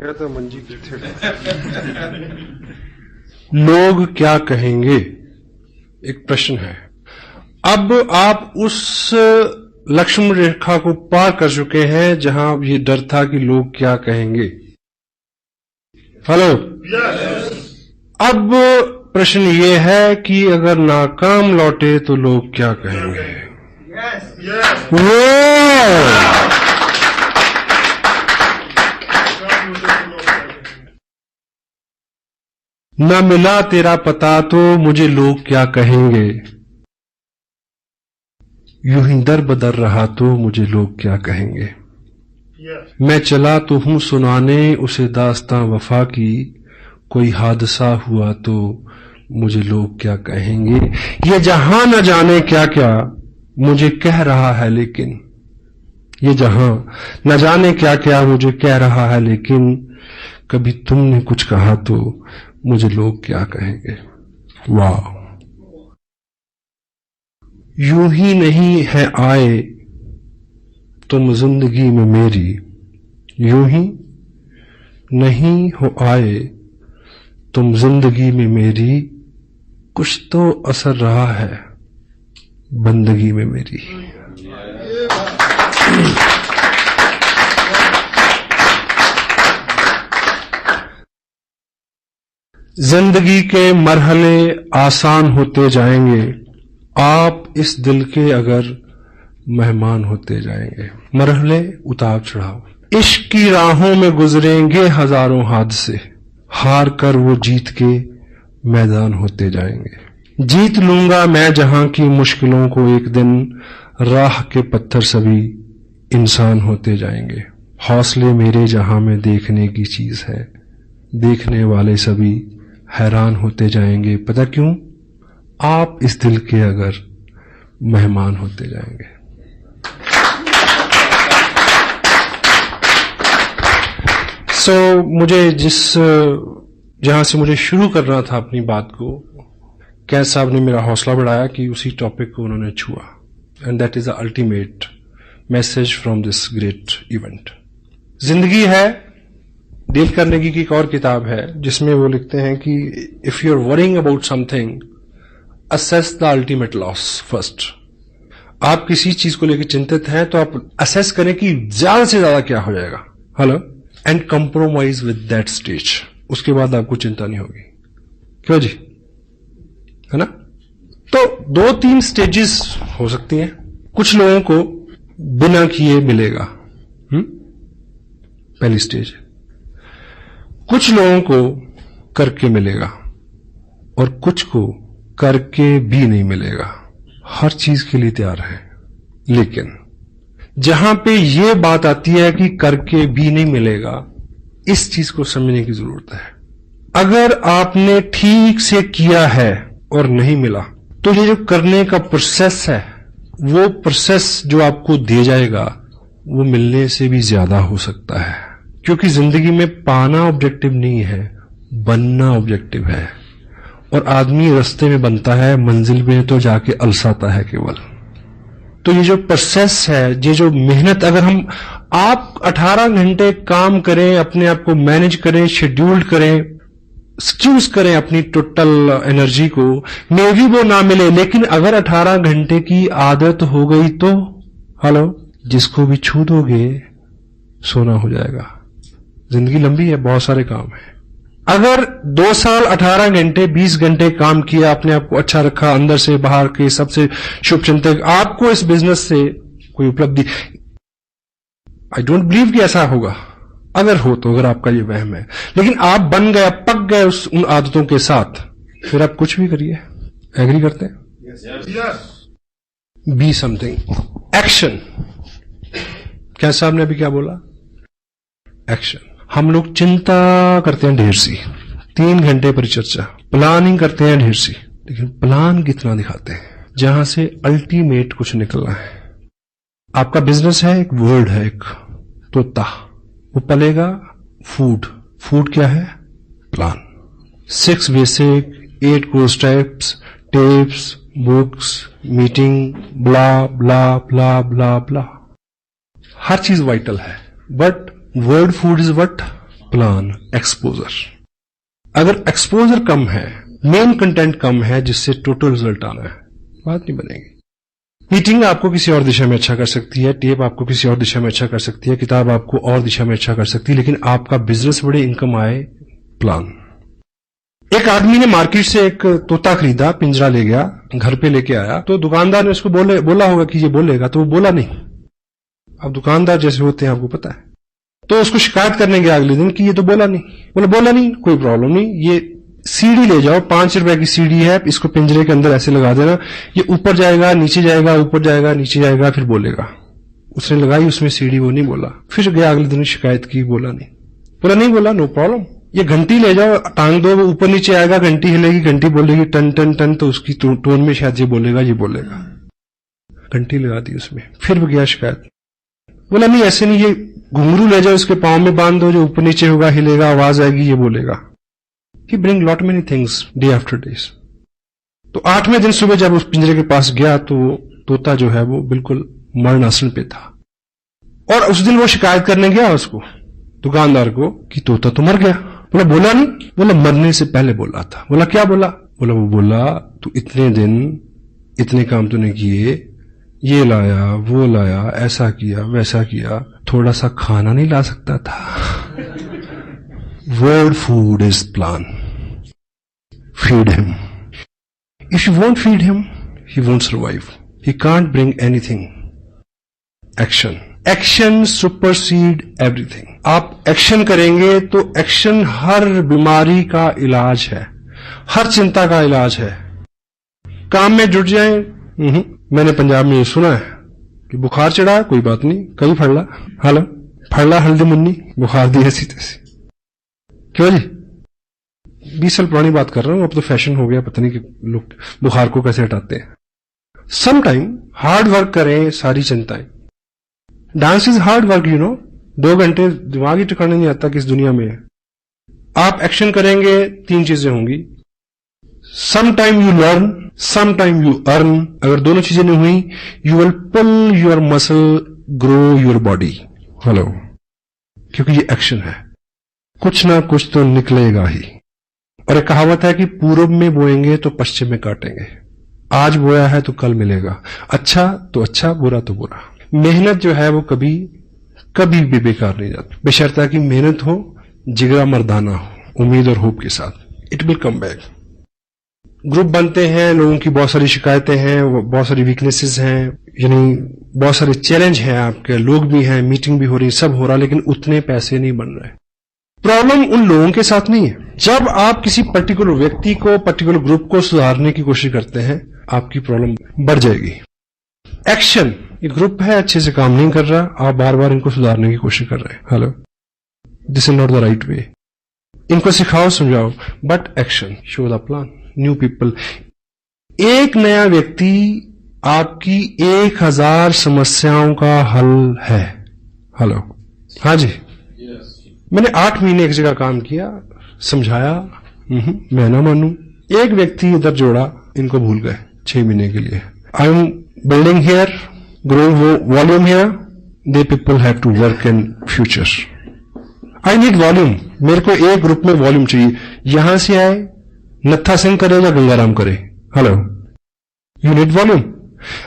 कहता मंजी किथे लोग क्या कहेंगे, एक प्रश्न है। अब आप उस लक्ष्मण रेखा को पार कर चुके हैं जहां ये डर था कि लोग क्या कहेंगे। हेलो, अब प्रश्न ये है कि अगर नाकाम लौटे तो लोग क्या कहेंगे। न मिला तेरा पता तो मुझे लोग क्या कहेंगे, यूं ही दर बदर रहा तो मुझे लोग क्या कहेंगे। मैं चला तो हूं सुनाने उसे दास्तां वफा की, कोई हादसा हुआ तो मुझे लोग क्या कहेंगे। ये जहां न जाने क्या क्या मुझे कह रहा है, लेकिन ये जहां न जाने क्या क्या मुझे कह रहा है, लेकिन कभी तुमने कुछ कहा तो मुझे लोग क्या कहेंगे। वाह, यूं ही नहीं है आए तुम जिंदगी में मेरी, यूं ही नहीं हो आए तुम जिंदगी में मेरी, कुछ तो असर रहा है बंदगी में मेरी। जिंदगी के मरहले आसान होते जाएंगे, आप इस दिल के अगर मेहमान होते जाएंगे। मरहले उतार चढ़ाव, इश्क की राहों में गुजरेंगे हजारों हादसे, हार कर वो जीत के मैदान होते जाएंगे। जीत लूंगा मैं जहां की मुश्किलों को एक दिन, राह के पत्थर सभी इंसान होते जाएंगे। हौसले मेरे जहां में देखने की चीज है, देखने वाले सभी हैरान होते जाएंगे। पता क्यों? आप इस दिल के अगर मेहमान होते जाएंगे। मुझे जहां से मुझे शुरू करना था अपनी बात को, कैद साहब ने मेरा हौसला बढ़ाया कि उसी टॉपिक को उन्होंने छुआ, and that is the ultimate message from this great event. जिंदगी है, डेल कार्नेगी की एक और किताब है जिसमें वो लिखते हैं कि if you are worrying about something, assess the ultimate loss first. आप किसी चीज को लेकर चिंतित हैं तो आप असेस करें कि ज्यादा से ज्यादा क्या हो जाएगा। Hello, and compromise with that stage, उसके बाद आपको चिंता नहीं होगी। क्यों जी, है ना? तो 2-3 स्टेजेस हो सकती हैं। कुछ लोगों को बिना किए मिलेगा, पहली स्टेज। कुछ लोगों को करके मिलेगा और कुछ को करके भी नहीं मिलेगा। हर चीज के लिए तैयार है, लेकिन जहां पे ये बात आती है कि करके भी नहीं मिलेगा, इस चीज को समझने की जरूरत है। अगर आपने ठीक से किया है और नहीं मिला, तो ये जो करने का प्रोसेस है, वो प्रोसेस जो आपको दिया जाएगा वो मिलने से भी ज्यादा हो सकता है। क्योंकि जिंदगी में पाना ऑब्जेक्टिव नहीं है, बनना ऑब्जेक्टिव है। और आदमी रास्ते में बनता है, मंजिल में तो जाके अलसाता है केवल। तो ये जो प्रोसेस है, ये जो मेहनत, अगर आप 18 घंटे काम करें, अपने आप को मैनेज करें, शेड्यूल्ड करें, चूज करें अपनी टोटल एनर्जी को, मे भी वो ना मिले, लेकिन अगर 18 घंटे की आदत हो गई तो हेलो, जिसको भी छू दोगे सोना हो जाएगा। जिंदगी लंबी है, बहुत सारे काम है। अगर 2 साल 18 घंटे 20 घंटे काम किया, अपने आप को अच्छा रखा, अंदर से बाहर के सबसे शुभ चिंतक, आपको इस बिजनेस से कोई उपलब्धि, आई डोंट बिलीव कि ऐसा होगा। अगर हो तो, अगर आपका ये वहम है, लेकिन आप बन गए, पक गए उन आदतों के साथ, फिर आप कुछ भी करिए। एग्री करते हैं? Be something, action. क्या साहब ने अभी क्या बोला? एक्शन। हम लोग चिंता करते हैं ढेर सी, 3 घंटे परिचर्चा, प्लानिंग करते हैं ढेर सी, लेकिन प्लान कितना दिखाते हैं जहां से अल्टीमेट कुछ निकलना है। आपका बिजनेस है, एक वर्ड है, एक तोता, वो पलेगा फूड। फूड क्या है? Plan. 6 basic, 8 course types, tips, books, meeting, blah blah blah blah blah. हर चीज वाइटल है, but word food is what? Plan, exposure. अगर एक्सपोजर कम है, मेन कंटेंट कम है, जिससे टोटल रिजल्ट आना है, बात नहीं बनेगी। मीटिंग आपको किसी और दिशा में अच्छा कर सकती है, टेप आपको किसी और दिशा में अच्छा कर सकती है, किताब आपको और दिशा में अच्छा कर सकती है, लेकिन आपका बिजनेस बड़े, इनकम आए, प्लान। एक आदमी ने मार्केट से एक तोता खरीदा, पिंजरा ले गया, घर पे लेके आया, तो दुकानदार ने उसको बोला होगा कि ये बोलेगा, तो वो बोला नहीं। अब दुकानदार जैसे होते हैं आपको पता है, तो उसको शिकायत करने गया अगले दिन कि ये तो बोला नहीं। बोला नहीं, कोई प्रॉब्लम नहीं, ये सीढ़ी ले जाओ, 5 रुपए की सीढ़ी है, इसको पिंजरे के अंदर ऐसे लगा देना, ये ऊपर जाएगा, नीचे जाएगा, ऊपर जाएगा, नीचे जाएगा, फिर बोलेगा। उसने लगाई उसमें सीढ़ी, वो नहीं बोला। फिर गया अगले दिन, शिकायत की, बोला नहीं बोला, नो प्रॉब्लम। ये घंटी ले जाओ, टांग दो, वो ऊपर नीचे आएगा, घंटी हिलेगी, घंटी बोलेगी टन टन टन, तो उसकी टोन में शायद ये बोलेगा। घंटी लगा दी उसमें, फिर वो गया शिकायत, बोला नहीं ऐसे नहीं, ये घुंघरू ले जाओ, इसके पांव में बांध दो, जो ऊपर नीचे होगा, हिलेगा, आवाज आएगी, ये बोलेगा। He bring lot many things day after days. तो 8वें दिन सुबह जब उस पिंजरे के पास गया तो तोता जो है वो बिल्कुल मरणासन पे था, और उस दिन वो शिकायत करने गया उसको, दुकानदार को, कि तोता तो मर गया। बोला नहीं, बोला मरने से पहले बोला था। बोला क्या बोला? बोला तू इतने दिन इतने काम तूने किए, ये लाया, वो लाया, ऐसा किया, वैसा किया, थोड़ा सा खाना नहीं ला सकता था? Word food is plan. Feed him. If you won't feed him, he won't survive. He can't bring anything. Action. Action supersede everything. आप एक्शन करेंगे तो एक्शन हर बीमारी का इलाज है, हर चिंता का इलाज है। काम में जुट जाएं। मैंने पंजाब में ये सुना है कि बुखार चढ़ा, कोई बात नहीं, कल फड़ला हल्दी मुन्नी, बुखार दी ऐसी तैसी। क्यों जी? 20 साल पुरानी बात कर रहा हूं, अब तो फैशन हो गया, पता नहीं कि लोग बुखार को कैसे हटाते हैं। सम टाइम हार्ड वर्क करें, सारी चिंताएं। डांस इज हार्ड वर्क, 2 घंटे दिमाग ही ठिकाने नहीं आता किस दुनिया में है। आप एक्शन करेंगे, 3 चीजें होंगी। Some time you learn, some time you earn. अगर दोनों चीजें नहीं हुई, you will pull your muscle, grow your body. क्योंकि ये एक्शन है, कुछ ना कुछ तो निकलेगा ही। और एक कहावत है कि पूर्व में बोएंगे तो पश्चिम में काटेंगे। आज बोया है तो कल मिलेगा, अच्छा तो अच्छा, बुरा तो बुरा। मेहनत जो है वो कभी भी बेकार नहीं जाती, बशर्ते कि मेहनत हो, जिगरा मर्दाना हो, उम्मीद और होप के साथ। It will come back. Group बनते हैं, लोगों की बहुत सारी शिकायतें हैं, बहुत सारी वीकनेसेस हैं, यानी बहुत सारे चैलेंज हैं, आपके लोग भी हैं, मीटिंग भी हो रही, सब हो रहा, लेकिन उतने पैसे नहीं बन रहे। प्रॉब्लम उन लोगों के साथ नहीं है। जब आप किसी पर्टिकुलर व्यक्ति को, पर्टिकुलर ग्रुप को सुधारने की कोशिश करते हैं, आपकी प्रॉब्लम बढ़ जाएगी। एक्शन, ये ग्रुप है, अच्छे से काम नहीं कर रहा, आप बार बार इनको सुधारने की कोशिश कर रहे हैं। This is not the right way. इनको सिखाओ, समझाओ, but action, show the plan, new people. एक नया व्यक्ति आपकी 1000 समस्याओं का हल है। हाँ जी, मैंने 8 महीने एक जगह काम किया, समझाया, मैं ना मानू। एक व्यक्ति इधर जोड़ा, इनको भूल गए 6 महीने के लिए। I am building here, growing volume here, they people have to work in future. I need volume, मेरे को एक ग्रुप में वॉल्यूम चाहिए। यहां से आए, नत्था सिंह करे या गंगाराम करे, यू नीड वॉल्यूम।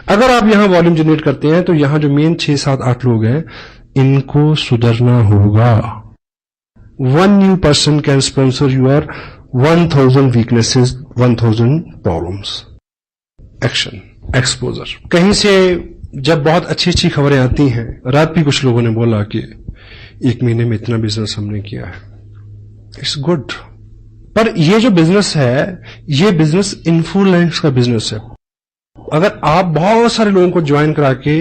अगर आप यहां वॉल्यूम जनरेट करते हैं तो यहां जो मेन 6, 7, 8 लोग हैं, इनको सुधरना होगा। 1 new person can sponsor your 1000 weaknesses, 1000 problems. Action, exposure. कहीं से जब बहुत अच्छी अच्छी खबरें आती हैं, रात भी कुछ लोगों ने बोला कि 1 महीने में इतना बिजनेस हमने किया है, इट्स गुड। पर ये जो बिजनेस है, ये बिजनेस इन्फ्लुएंस का बिजनेस है। अगर आप बहुत सारे लोगों को ज्वाइन करा के,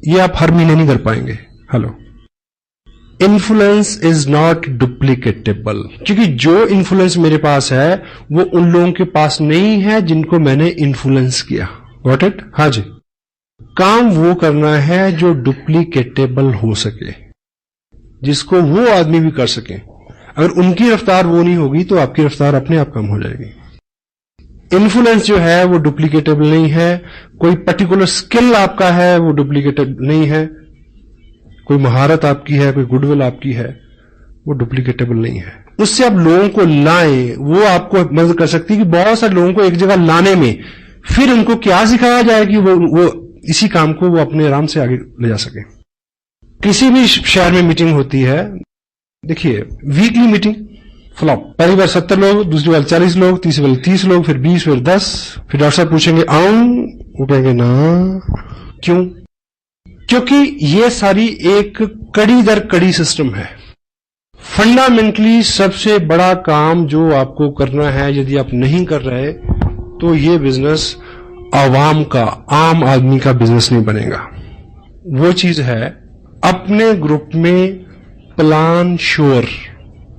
ये आप हर महीने नहीं कर पाएंगे। इन्फ्लुएंस इज नॉट डुप्लीकेटेबल, क्योंकि जो इन्फ्लुएंस मेरे पास है वो उन लोगों के पास नहीं है जिनको मैंने इन्फ्लुएंस किया। Got it? हाँ जी। काम वो करना है जो डुप्लीकेटेबल हो सके, जिसको वो आदमी भी कर सके। अगर उनकी रफ्तार वो नहीं होगी तो आपकी रफ्तार अपने आप कम हो जाएगी। इन्फ्लुएंस जो है वो डुप्लीकेटेबल नहीं है। कोई पर्टिकुलर स्किल आपका है वो डुप्लीकेटेबल नहीं है। कोई महारत आपकी है, कोई गुडविल आपकी है, वो डुप्लीकेटेबल नहीं है। उससे आप लोगों को लाएं, वो आपको मदद कर सकती है कि बहुत सारे लोगों को एक जगह लाने में फिर उनको क्या सिखाया जाए कि वो इसी काम को वो अपने आराम से आगे ले जा सके। किसी भी शहर में मीटिंग होती है, देखिए वीकली मीटिंग फ्लॉप, पहली बार 70 लोग, दूसरी बार 40 लोग, तीसरी बार 30 लोग, फिर 20, फिर 10, फिर डॉक्टर साहब पूछेंगे आऊं, वो कहेंगे ना। क्यों? क्योंकि ये सारी एक कड़ी दर कड़ी सिस्टम है। फंडामेंटली सबसे बड़ा काम जो आपको करना है, यदि आप नहीं कर रहे तो ये बिजनेस आवाम का, आम आदमी का बिजनेस नहीं बनेगा। वो चीज है अपने ग्रुप में प्लान श्योर,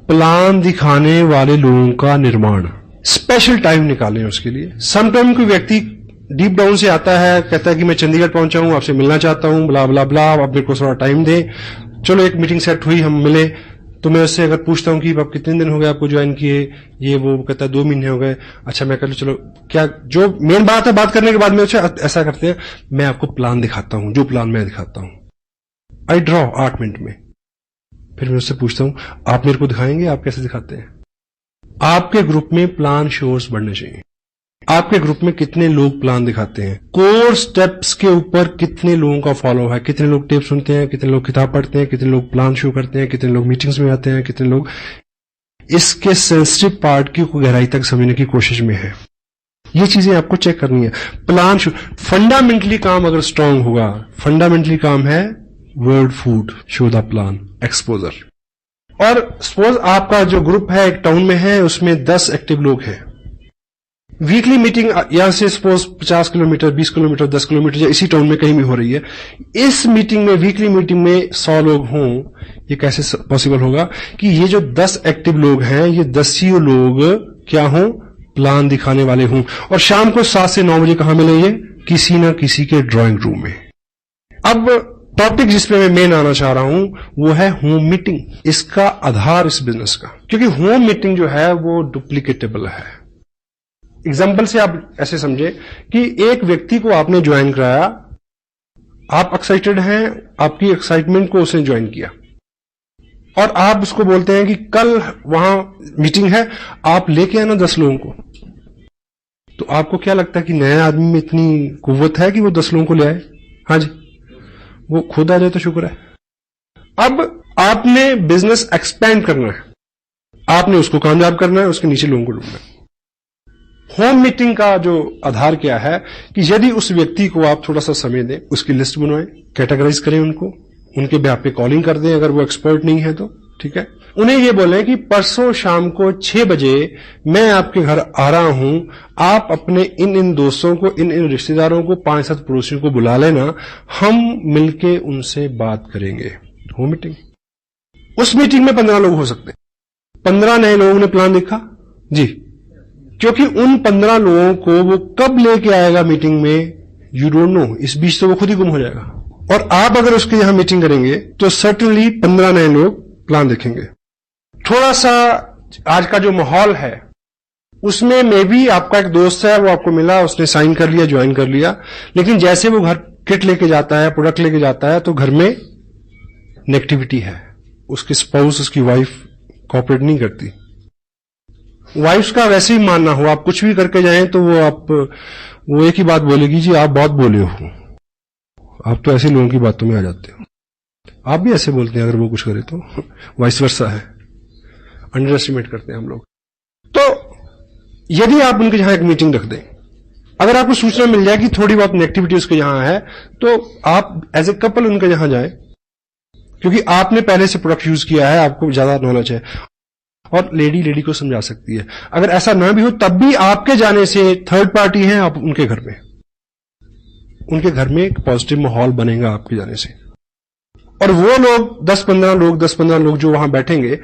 प्लान दिखाने वाले लोगों का निर्माण। स्पेशल टाइम निकालें उसके लिए। समटाइम कोई व्यक्ति डीप डाउन से आता है, कहता है कि मैं चंडीगढ़ पहुंचा हूं, आपसे मिलना चाहता हूं, ब्ला ब्ला ब्ला, आप मेरे को थोड़ा टाइम दें। चलो एक मीटिंग सेट हुई, हम मिले, तो मैं उससे अगर पूछता हूं कि आप कितने दिन हो गए आपको ज्वाइन किए, ये वो कहता है 2 महीने हो गए। अच्छा मैं कह लूं, चलो क्या जो मेन बात है, बात करने के बाद में ऐसा करते हैं, मैं आपको प्लान दिखाता हूं, जो प्लान मैं दिखाता हूं, आई ड्रॉ 8 मिनट में। फिर मैं उससे पूछता हूं आप मेरे को दिखाएंगे, आप कैसे दिखाते हैं। आपके ग्रुप में प्लान शोर्स बढ़ने चाहिए। आपके ग्रुप में कितने लोग प्लान दिखाते हैं, कोर स्टेप्स के ऊपर कितने लोगों का फॉलो है, कितने लोग टिप्स सुनते हैं, कितने लोग किताब पढ़ते हैं, कितने लोग प्लान शो करते हैं, कितने लोग मीटिंग्स में आते हैं, कितने लोग इसके सेंसिटिव पार्ट की गहराई तक समझने की कोशिश में है। ये चीजें आपको चेक करनी है। प्लान शो फंडामेंटली काम अगर स्ट्रांग होगा, फंडामेंटली काम है word food, show the plan, exposure. और सपोज आपका जो ग्रुप है एक टाउन में है, उसमें 10 एक्टिव लोग हैं। वीकली मीटिंग यहां से सपोज 50 किलोमीटर, 20 किलोमीटर, 10 किलोमीटर या इसी टाउन में कहीं भी हो रही है। इस मीटिंग में, वीकली मीटिंग में 100 लोग हों, ये कैसे पॉसिबल होगा कि ये जो 10 एक्टिव लोग हैं, ये 10 ही लोग क्या हों, प्लान दिखाने वाले हों। और शाम को 7 से 9 बजे कहां मिलेंगे, किसी ना किसी के ड्राइंग रूम में। अब टॉपिक जिस पे मैं मेन आना चाह रहा हूं वो है होम मीटिंग। इसका आधार इस बिजनेस का, क्योंकि होम मीटिंग जो है वो डुप्लीकेटेबल है। एग्जाम्पल से आप ऐसे समझे कि एक व्यक्ति को आपने ज्वाइन कराया, आप एक्साइटेड हैं, आपकी एक्साइटमेंट को उसने ज्वाइन किया, और आप उसको बोलते हैं कि कल वहां मीटिंग है, आप लेके आना 10 लोगों को। तो आपको क्या लगता है कि नया आदमी में इतनी कुव्वत है कि वो 10 लोगों को ले आए? हाँ जी, वो खुद आ जाए तो शुक्र है। अब आपने बिजनेस एक्सपेंड करना है, आपने उसको कामयाब करना है, उसके नीचे लोगों को ढूंढना है। होम मीटिंग का जो आधार क्या है कि यदि उस व्यक्ति को आप थोड़ा सा समय दें, उसकी लिस्ट बनवाएं, कैटेगराइज करें उनको, उनके बेहाफ पे कॉलिंग कर दें अगर वो एक्सपर्ट नहीं है तो, ठीक है। उन्हें ये बोलें कि परसों शाम को 6 बजे मैं आपके घर आ रहा हूं, आप अपने इन दोस्तों को, इन रिश्तेदारों को, 5-7 पड़ोसियों को बुला लेना, हम मिलके उनसे बात करेंगे। Home meeting. उस मीटिंग में 15 लोग हो सकते हैं। 15 नए लोगों ने प्लान देखा जी, क्योंकि उन 15 लोगों को वो कब लेके आएगा मीटिंग में, यू डोंट नो। इस बीच तो वो खुद ही गुम हो जाएगा। और आप अगर उसके यहां मीटिंग करेंगे तो सर्टेनली 15 नए लोग प्लान देखेंगे। थोड़ा सा आज का जो माहौल है उसमें मे भी आपका एक दोस्त है, वो आपको मिला, उसने साइन कर लिया, ज्वाइन कर लिया, लेकिन जैसे वो घर किट लेके जाता है, प्रोडक्ट लेके जाता है, तो घर में नेगेटिविटी है। उसकी स्पाउस, उसकी वाइफ कोऑपरेट नहीं करती। वाइफ का वैसे ही मानना हो, आप कुछ भी करके जाएं तो वो एक ही बात बोलेगी, जी आप बहुत बोले हो, आप तो ऐसे लोगों की बातों में आ जाते हो। आप भी ऐसे बोलते हैं अगर वो कुछ करे तो, वाइस वर्सा है, अंडर एस्टिमेट करते हैं हम लोग। तो यदि आप उनके यहां एक मीटिंग रख दें, अगर आपको सूचना मिल जाए कि थोड़ी बहुत नेगेटिविटी उसके यहां है, तो आप एज ए कपल उनके यहां जाएं, क्योंकि आपने पहले से प्रोडक्ट यूज किया है, आपको ज्यादा नॉलेज है, और लेडी को समझा सकती है। अगर ऐसा ना भी हो तब भी आपके जाने से थर्ड पार्टी है, आप उनके घर में एक पॉजिटिव माहौल बनेगा आपके जाने से। और वो लोग 10-15 लोग जो वहां बैठेंगे,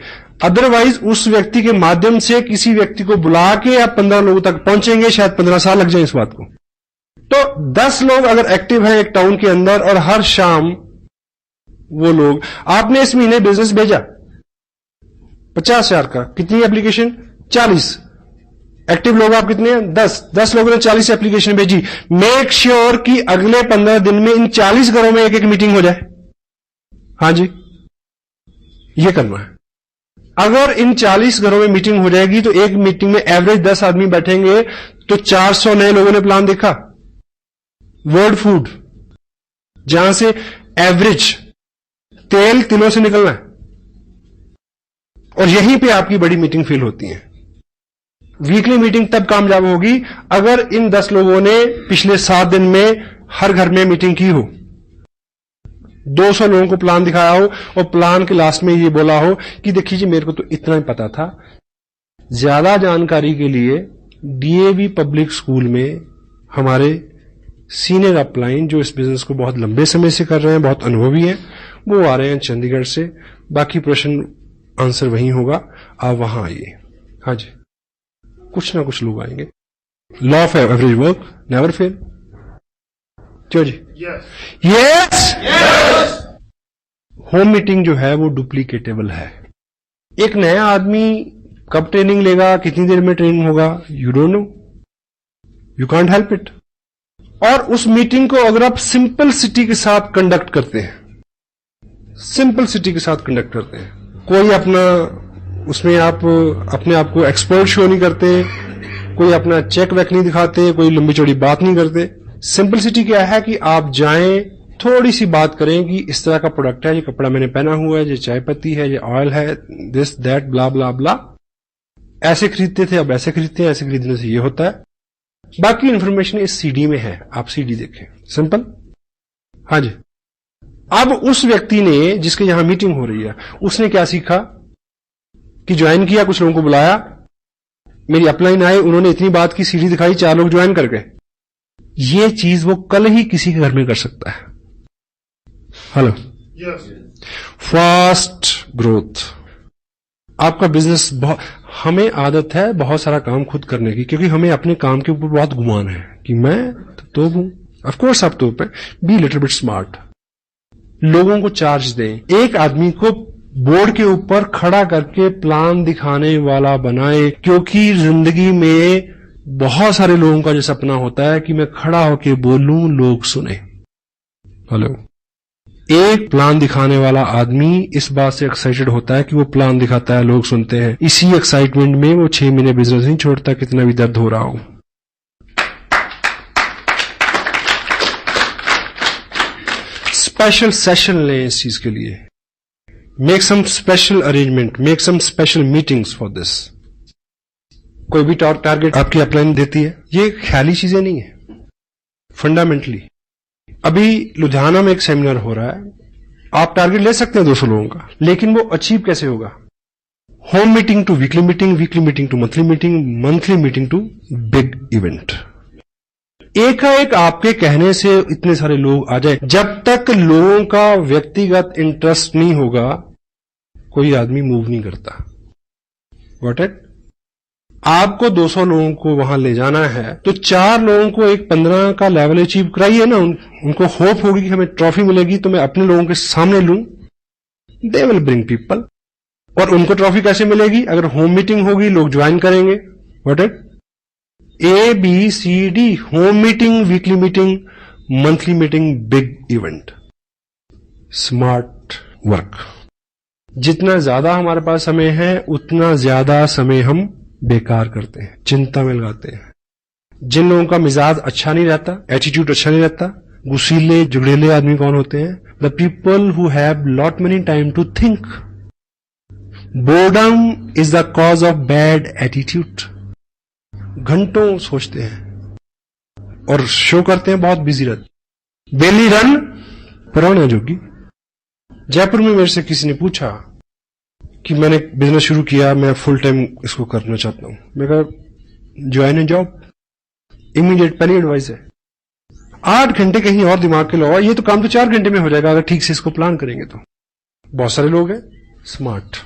अदरवाइज उस व्यक्ति के माध्यम से किसी व्यक्ति को बुला के आप 15 लोगों तक पहुंचेंगे, शायद 15 साल लग जाए इस बात को। तो 10 लोग अगर एक्टिव हैं एक टाउन के अंदर, और हर शाम वो लोग, आपने इस महीने बिजनेस भेजा 50,000 का, कितनी एप्लीकेशन? 40। एक्टिव लोग आप कितने हैं? 10 लोगों ने 40 एप्लीकेशन भेजी। मेक श्योर कि अगले 15 दिन में इन 40 घरों में एक मीटिंग हो जाए। हाँ जी, ये करना है। अगर इन 40 घरों में मीटिंग हो जाएगी तो एक मीटिंग में एवरेज 10 आदमी बैठेंगे तो 400 नए लोगों ने प्लान देखा। वर्ल्ड फूड, जहां से एवरेज तेल तिलों से निकलना है, और यहीं पे आपकी बड़ी मीटिंग फेल होती है। वीकली मीटिंग तब कामयाब होगी अगर इन 10 लोगों ने पिछले 7 दिन में हर घर में मीटिंग की हो, 200 लोगों को प्लान दिखाया हो और प्लान के लास्ट में ये बोला हो कि देखिए जी मेरे को तो इतना ही पता था। ज्यादा जानकारी के लिए डीएवी पब्लिक स्कूल में हमारे सीनियर अपलाइन जो इस बिजनेस को बहुत लंबे समय से कर रहे हैं, बहुत अनुभवी हैं, वो आ रहे हैं चंडीगढ़ से। बाकी प्रश्न आंसर वहीं होगा, आप वहां आइए। हाँ जी, कुछ ना कुछ लोग आएंगे। Law of average work never fail. क्यों जी? यस। होम मीटिंग जो है वो डुप्लीकेटेबल है। एक नया आदमी कब ट्रेनिंग लेगा, कितनी देर में ट्रेनिंग होगा, you don't know, you can't help it. और उस मीटिंग को अगर आप सिंपल सिटी के साथ कंडक्ट करते हैं, सिंपल सिटी के साथ कंडक्ट करते हैं, कोई अपना उसमें आप अपने आप को एक्सपर्ट शो नहीं करते, कोई अपना चेक वेक नहीं दिखाते, कोई लंबी चौड़ी बात नहीं करते। सिंपलिसिटी क्या है कि आप जाएं, थोड़ी सी बात करें कि इस तरह का प्रोडक्ट है, ये कपड़ा मैंने पहना हुआ है, ये चाय पत्ती है, ये ऑयल है, दिस दैट ब्ला ब्ला ब्ला, ऐसे खरीदते थे अब ऐसे खरीदते हैं, ऐसे खरीदने से ये होता है। बाकी इंफॉर्मेशन इस सीडी में है, आप सीडी देखें, सिंपल। हाँ जी। अब उस व्यक्ति ने जिसके यहां मीटिंग हो रही है, उसने क्या सीखा कि ज्वाइन किया, कुछ लोगों को बुलाया, मेरी अपलाइन आए, उन्होंने इतनी बात की, सीडी दिखाई, 4 लोग ज्वाइन कर गए। ये चीज वो कल ही किसी के घर में कर सकता है। Hello, fast growth. आपका बिजनेस बहुत, हमें आदत है बहुत सारा काम खुद करने की, क्योंकि हमें अपने काम के ऊपर बहुत गुमान है कि मैं तो हूं। ऑफ कोर्स आप तो पे बी लिटिल बिट स्मार्ट, लोगों को चार्ज दें। एक आदमी को बोर्ड के ऊपर खड़ा करके प्लान दिखाने वाला बनाए, क्योंकि जिंदगी में बहुत सारे लोगों का जो सपना होता है कि मैं खड़ा होकर बोलूं, लोग सुने। हेलो, एक प्लान दिखाने वाला आदमी इस बात से एक्साइटेड होता है कि वो प्लान दिखाता है, लोग सुनते हैं। इसी एक्साइटमेंट में वो 6 महीने बिजनेस नहीं छोड़ता, कितना भी दर्द हो रहा हो। स्पेशल सेशन लें इस चीज के लिए, make some special arrangement, make some special meetings for this. कोई भी टारगेट आपकी अपलाइन देती है, ये ख्याली चीजें नहीं है, फंडामेंटली। अभी लुधियाना में एक सेमिनार हो रहा है, आप टारगेट ले सकते हैं 200 लोगों का, लेकिन वो अचीव कैसे होगा? Home meeting to weekly meeting, weekly meeting to monthly meeting, monthly meeting to big event. एकाएक आपके कहने से इतने सारे लोग आ जाए, जब तक लोगों का व्यक्तिगत इंटरेस्ट नहीं होगा, कोई आदमी मूव नहीं करता। What it? आपको 200 लोगों को वहां ले जाना है, तो 4 लोगों को एक 15 का लेवल अचीव कराइए ना। उनको होप होगी कि हमें ट्रॉफी मिलेगी, तो मैं अपने लोगों के सामने लूं, दे विल ब्रिंग पीपल। और उनको ट्रॉफी कैसे मिलेगी? अगर होम मीटिंग होगी, लोग ज्वाइन करेंगे। What it? ABCD, home meeting, weekly meeting, monthly meeting, big event. Smart work. जितना ज्यादा हमारे पास समय है, उतना ज्यादा समय हम बेकार करते हैं, चिंता में लगाते हैं। जिन लोगों का मिजाज अच्छा नहीं रहता, एटीट्यूड अच्छा नहीं रहता, गुस्सीले जुगड़ेले आदमी कौन होते हैं? The people who have lot many time to think. Boredom is the cause of bad attitude. घंटों सोचते हैं और शो करते हैं बहुत बिजी रहते। बेली रन पुराना जोगी। जयपुर में मेरे से किसी ने पूछा कि मैंने बिजनेस शुरू किया, मैं फुल टाइम इसको करना चाहता हूं। मैं कहा ज्वाइन ए जॉब, इमीडिएट पहली एडवाइस है। 8 घंटे कहीं और दिमाग के लगाओ, ये तो काम तो 4 घंटे में हो जाएगा अगर ठीक से इसको प्लान करेंगे तो। बहुत सारे लोग हैं स्मार्ट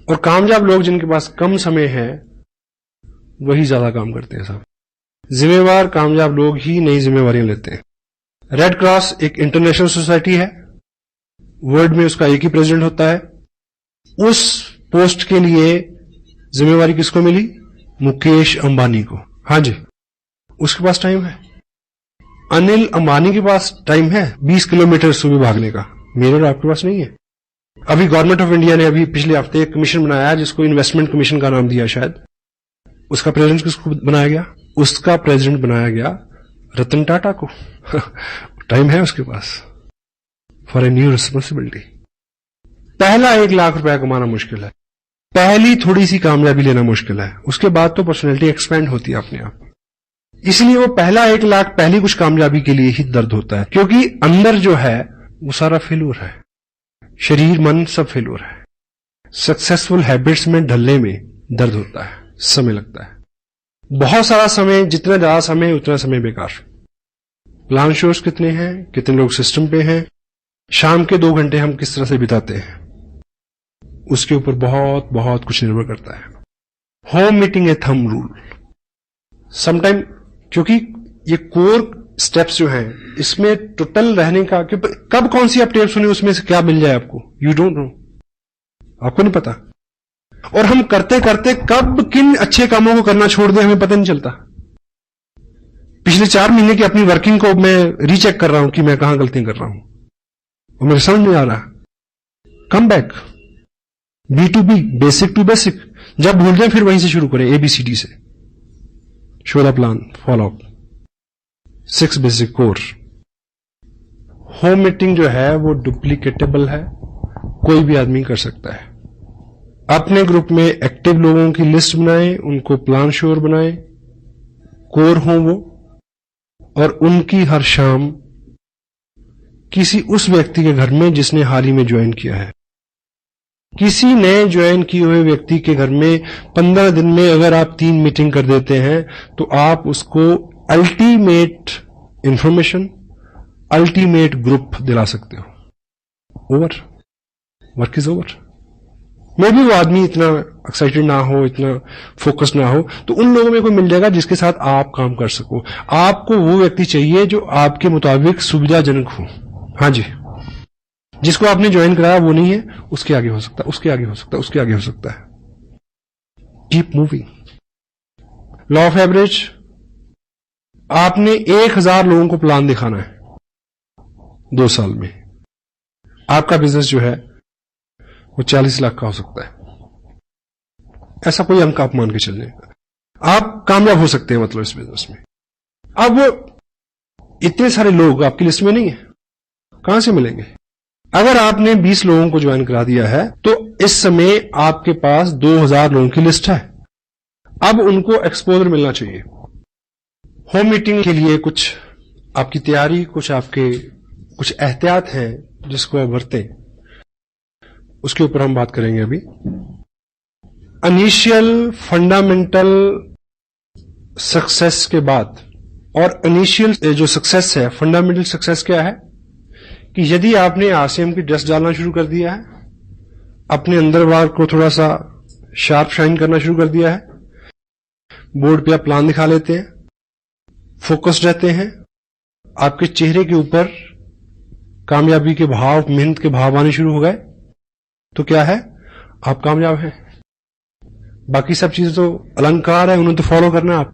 और कामयाब लोग, जिनके पास कम समय है, वही ज्यादा काम करते हैं साहब। जिम्मेवार कामयाब लोग ही नई जिम्मेवारियां लेते हैं। रेड क्रॉस एक इंटरनेशनल सोसाइटी है, वर्ल्ड में उसका एक ही प्रेसिडेंट होता है। उस पोस्ट के लिए जिम्मेवारी किसको मिली? मुकेश अंबानी को। हाँ जी, उसके पास टाइम है। अनिल अंबानी के पास टाइम है 20 किलोमीटर सुबह भागने का, मेरे और आपके पास नहीं है। अभी गवर्नमेंट ऑफ इंडिया ने अभी पिछले हफ्ते एक कमीशन बनाया है जिसको इन्वेस्टमेंट कमीशन का नाम दिया शायद। उसका प्रेसिडेंट किसको बनाया गया? उसका प्रेसिडेंट बनाया गया रतन टाटा को। टाइम है उसके पास फॉर ए न्यू रिस्पॉन्सिबिलिटी। पहला 1 लाख रुपया कमाना मुश्किल है, पहली थोड़ी सी कामयाबी लेना मुश्किल है, उसके बाद तो पर्सनैलिटी एक्सपेंड होती है अपने आप। इसलिए वो पहला 1 लाख पहली कुछ कामयाबी के लिए ही दर्द होता है, क्योंकि अंदर जो है वो सारा फेल्योर है, शरीर मन सब फेल्योर है। सक्सेसफुल हैबिट्स में ढलने में दर्द होता है, समय लगता है, बहुत सारा समय, जितना ज्यादा समय उतना समय बेकार। प्लान शोर्स कितने हैं, कितने लोग सिस्टम पे हैं, शाम के 2 घंटे हम किस तरह से बिताते हैं, उसके ऊपर बहुत बहुत कुछ निर्भर करता है। होम मीटिंग ए थंब रूल समटाइम, क्योंकि ये कोर स्टेप्स जो हैं इसमें टोटल रहने का, कब कौन सी आप टेप सुनी उसमें से क्या मिल जाए आपको, यू डोंट नो, आपको नहीं पता। और हम करते करते कब किन अच्छे कामों को करना छोड़ दें हमें पता नहीं चलता। पिछले 4 महीने की अपनी वर्किंग को मैं रीचेक कर रहा हूं कि मैं कहां गलतियां कर रहा हूं और मेरे समझ नहीं आ रहा। Come back, B2B, basic to basic. जब भूल जाए फिर वहीं से शुरू करें, ABCD से। Show the plan, follow up, 6 basic core. Home meeting जो है वो डुप्लीकेटेबल है, कोई भी आदमी कर सकता है। अपने ग्रुप में एक्टिव लोगों की लिस्ट बनाएं, उनको प्लान श्योर बनाएं, कोर हों वो, और उनकी हर शाम किसी उस व्यक्ति के घर में जिसने हाल ही में ज्वाइन किया है, किसी नए ज्वाइन किए हुए व्यक्ति के घर में 15 दिन में अगर आप 3 मीटिंग कर देते हैं तो आप उसको अल्टीमेट इंफॉर्मेशन, अल्टीमेट ग्रुप दिला सकते हो। Over, work is over. मे भी वो आदमी इतना एक्साइटेड ना हो, इतना फोकस ना हो, तो उन लोगों में कोई मिल जाएगा जिसके साथ आप काम कर सको। आपको वो व्यक्ति चाहिए जो आपके मुताबिक सुविधाजनक हो। हाँ जी, जिसको आपने ज्वाइन कराया वो नहीं है, उसके आगे हो सकता है, उसके आगे हो सकता है, उसके आगे हो सकता है। Keep moving. Law of average, आपने 1000 लोगों को प्लान दिखाना है 2 साल में। आपका बिजनेस जो है वो 40 लाख का हो सकता है, ऐसा कोई अंक आप मान के चलने, आप कामयाब हो सकते हैं मतलब इस बिजनेस में। अब इतने सारे लोग आपकी लिस्ट में नहीं है, कहां से मिलेंगे? अगर आपने 20 लोगों को ज्वाइन करा दिया है तो इस समय आपके पास 2000 लोगों की लिस्ट है। अब उनको एक्सपोजर मिलना चाहिए। होम मीटिंग के लिए कुछ आपकी तैयारी, कुछ आपके कुछ एहतियात हैं जिसको आप बरतें, उसके ऊपर हम बात करेंगे अभी। इनिशियल फंडामेंटल सक्सेस के बाद, और इनिशियल जो सक्सेस है, फंडामेंटल सक्सेस क्या है कि यदि आपने आरसीएम की ड्रेस डालना शुरू कर दिया है, अपने अंदर बाहर को थोड़ा सा शार्प शाइन करना शुरू कर दिया है, बोर्ड पे आप प्लान दिखा लेते हैं, फोकस्ड रहते हैं, आपके चेहरे के ऊपर कामयाबी के भाव, मेहनत के भाव आने शुरू हो गए, तो क्या है, आप कामयाब हैं। बाकी सब चीजें तो अलंकार है, उन्हें तो फॉलो करना है।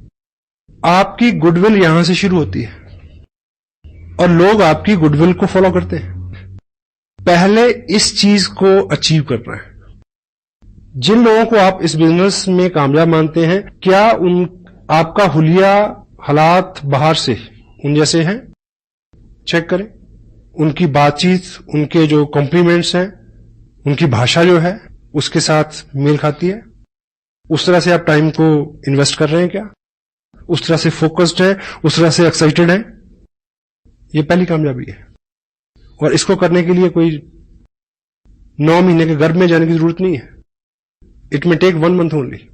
आपकी गुडविल यहां से शुरू होती है और लोग आपकी गुडविल को फॉलो करते हैं। पहले इस चीज को अचीव करना है। जिन लोगों को आप इस बिजनेस में कामयाब मानते हैं, क्या आपका हुलिया हालात बाहर से उन जैसे हैं? चेक करें। उनकी बातचीत, उनके जो कॉम्प्लीमेंट्स हैं, उनकी भाषा जो है उसके साथ मेल खाती है? उस तरह से आप टाइम को इन्वेस्ट कर रहे हैं क्या? उस तरह से फोकस्ड है, उस तरह से एक्साइटेड है? ये पहली कामयाबी है। और इसको करने के लिए कोई 9 महीने के गर्भ में जाने की जरूरत नहीं है। It may take 1 month only.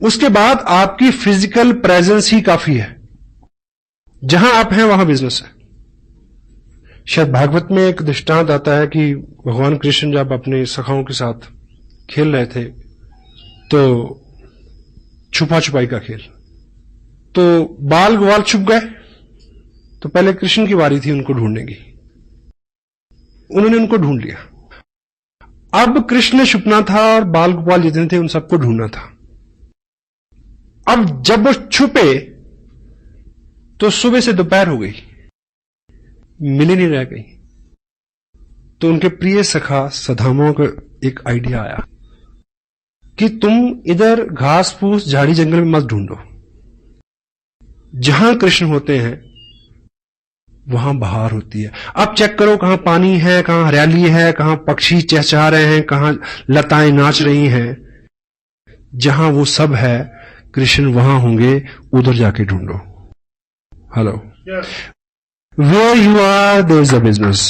उसके बाद आपकी फिजिकल प्रेजेंस ही काफी है। जहां आप हैं वहां बिजनेस है। शायद भागवत में एक दृष्टांत आता है कि भगवान कृष्ण जब अपने सखाओं के साथ खेल रहे थे तो छुपा छुपाई का खेल, तो बाल ग्वाल छुप गए, तो पहले कृष्ण की बारी थी उनको ढूंढने की। उन्होंने उनको ढूंढ लिया। अब कृष्ण छुपना था और बाल गोपाल जितने थे उन सबको ढूंढना था। अब जब वो छुपे तो सुबह से दोपहर हो गई, मिले नहीं रह गई। तो उनके प्रिय सखा सदामा को एक आइडिया आया कि तुम इधर घास फूस झाड़ी जंगल में मत ढूंढो, जहां कृष्ण होते हैं वहां बहार होती है। अब चेक करो कहां पानी है, कहां हरियाली है, कहां पक्षी चहचहा रहे हैं, कहां लताएं नाच रही हैं। जहां वो सब है कृष्ण वहां होंगे, उधर जाके ढूंढो। Hello, where you are there is a business.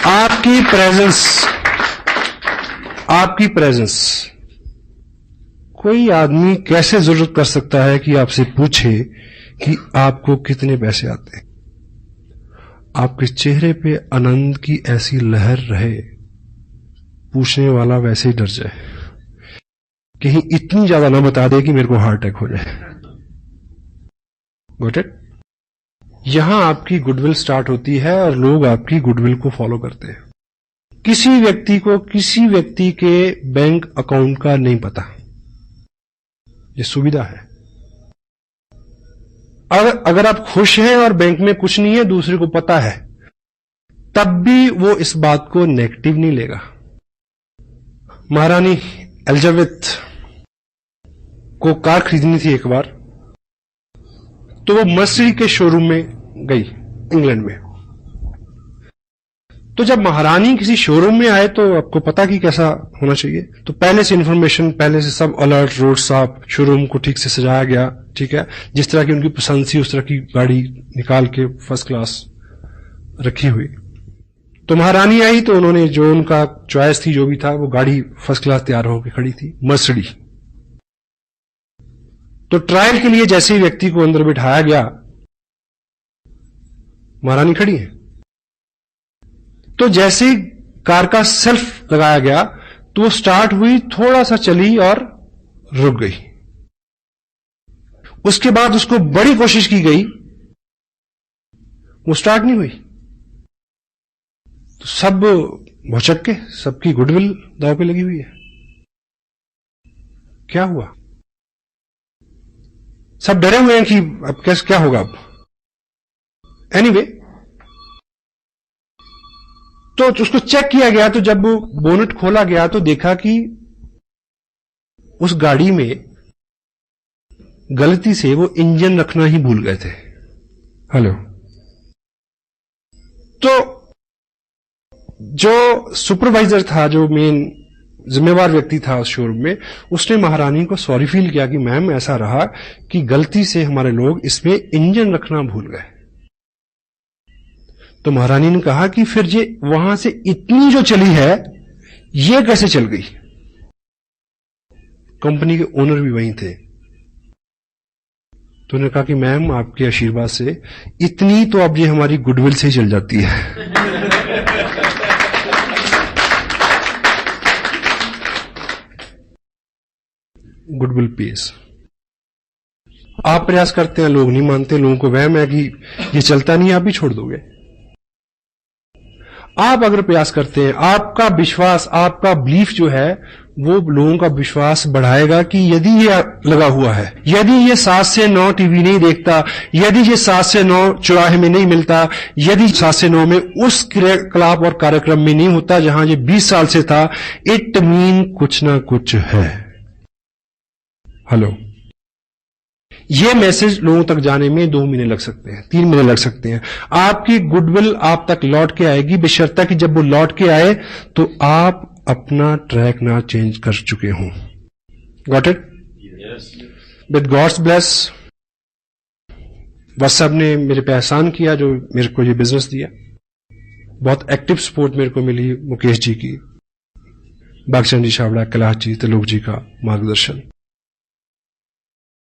आपकी प्रेजेंस कोई आदमी कैसे जरूरत कर सकता है कि आपसे पूछे कि आपको कितने पैसे आते हैं। आपके चेहरे पे आनंद की ऐसी लहर रहे, पूछने वाला वैसे ही डर जाए, कहीं इतनी ज्यादा ना बता दे कि मेरे को हार्ट अटैक हो जाए। Got it? यहां आपकी गुडविल स्टार्ट होती है और लोग आपकी गुडविल को फॉलो करते हैं। किसी व्यक्ति को किसी व्यक्ति के बैंक अकाउंट का नहीं पता, ये सुविधा है। अगर आप खुश हैं और बैंक में कुछ नहीं है, दूसरे को पता है, तब भी वो इस बात को नेगेटिव नहीं लेगा। महारानी एलिजाबेथ को कार खरीदनी थी एक बार, तो वो मर्सिडीज के शोरूम में गई इंग्लैंड में। तो जब महारानी किसी शोरूम में आए तो आपको पता कि कैसा होना चाहिए, तो पहले से इंफॉर्मेशन, पहले से सब अलर्ट, रोड साफ, शोरूम को ठीक से सजाया गया, ठीक है, जिस तरह की उनकी पसंद थी उस तरह की गाड़ी निकाल के फर्स्ट क्लास रखी हुई। तो महारानी आई तो उन्होंने जो उनका चॉइस थी, जो भी था, वो गाड़ी फर्स्ट क्लास तैयार होकर खड़ी थी, मर्सिडीज। तो ट्रायल के लिए जैसे ही व्यक्ति को अंदर बिठाया गया, महारानी खड़ी है, तो जैसे ही कार का सेल्फ लगाया गया तो वो स्टार्ट हुई, थोड़ा सा चली और रुक गई। उसके बाद उसको बड़ी कोशिश की गई, वो स्टार्ट नहीं हुई। तो सब भौचक के, सबकी गुडविल दांव पे लगी हुई है। क्या हुआ? सब डरे हुए हैं कि अब कैसे क्या होगा। अब एनीवे, तो उसको चेक किया गया, तो जब बोनेट खोला गया तो देखा कि उस गाड़ी में गलती से वो इंजन रखना ही भूल गए थे। हेलो, तो जो सुपरवाइजर था, जो मेन जिम्मेवार व्यक्ति था उस शोरूम में, उसने महारानी को सॉरी फील किया कि मैम ऐसा रहा कि गलती से हमारे लोग इसमें इंजन रखना भूल गए। तो महारानी ने कहा कि फिर ये वहां से इतनी जो चली है, ये कैसे चल गई? कंपनी के ओनर भी वहीं थे। तो उन्होंने कहा कि मैम आपके आशीर्वाद से इतनी तो अब ये हमारी गुडविल से ही चल जाती है। Goodwill pace. आप प्रयास करते हैं, लोग नहीं मानते, लोगों को वहम है कि ये चलता नहीं, आप भी छोड़ दोगे। आप अगर प्रयास करते हैं, आपका विश्वास, आपका बिलीफ जो है, वो लोगों का विश्वास बढ़ाएगा कि यदि ये लगा हुआ है, यदि ये 7 से 9 टीवी नहीं देखता, यदि ये 7 से 9 चौराहे में नहीं मिलता, यदि 7 से 9 में उस क्रियाकलाप और कार्यक्रम में नहीं होता जहां ये 20 साल से था, इट मीन कुछ ना कुछ है। हेलो, ये मैसेज लोगों तक जाने में 2 महीने लग सकते हैं, 3 महीने लग सकते हैं। आपकी गुडविल आप तक लौट के आएगी, बशर्ते कि जब वो लौट के आए तो आप अपना ट्रैक ना चेंज कर चुके हों। Got it? With God's bless, WhatsApp ने मेरे पे एहसान किया जो मेरे को ये बिजनेस दिया। बहुत एक्टिव सपोर्ट मेरे को मिली मुकेश जी की, बागचंद जी छाबड़ा, कैलाश जी, त्रिलोक जी का मार्गदर्शन।